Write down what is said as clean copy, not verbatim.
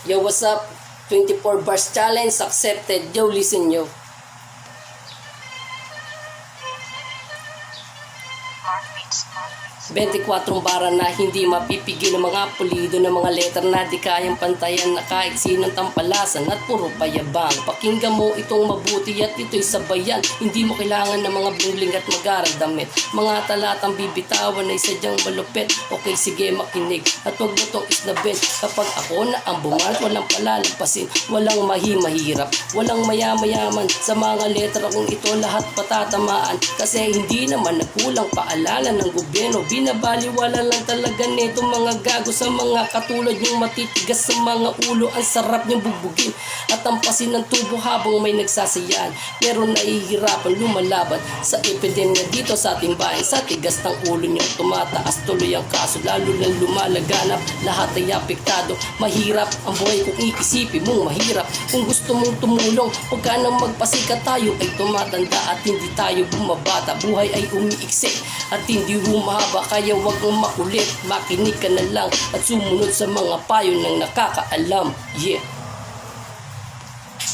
Yo, what's up? 24 bars challenge accepted. Yo, listen yo. 24 bara na hindi mapipigil ng mga pulido ng mga letter na di kayang pantayan na kahit sinong tampalasan at puro payabang. Pakinggan mo itong mabuti at ito'y sabayan. Hindi mo kailangan ng mga bling at mag-aral damit. Mga talatang bibitawan ay sadyang malupit. Okay, sige makinig at huwag mo tong isnabin. Kapag ako na ang bumanat, walang palalampasin, walang mahirap, walang mayaman. Sa mga letra kung ito lahat patatamaan. Kasi hindi naman nagkulang paalala ng gobyerno. Binabaliwala lang talaga nito mga gago sa mga katulad yung matitigas sa mga ulo. Ang sarap niyong bugbugin at tampasin ng tubo habang may nagsasayaan. Pero nahihirapan lumalaban sa epidemya dito sa ating bayan. Sa tigas ng ulo niyo tumataas tuloy ang kaso, lalo lang lumalaganap, lahat ay apektado. Mahirap ang buhay kung iisipin mong mahirap. Kung gusto mong tumulong, huwag ka nang magpasikat. Tayo ay tumatanda at hindi tayo bumabata. Buhay ay umiiksi at hindi humahaba. Kaya wag mong makulit, makinig ka na lang at sumunod sa mga payo ng nakakaalam. Yeah.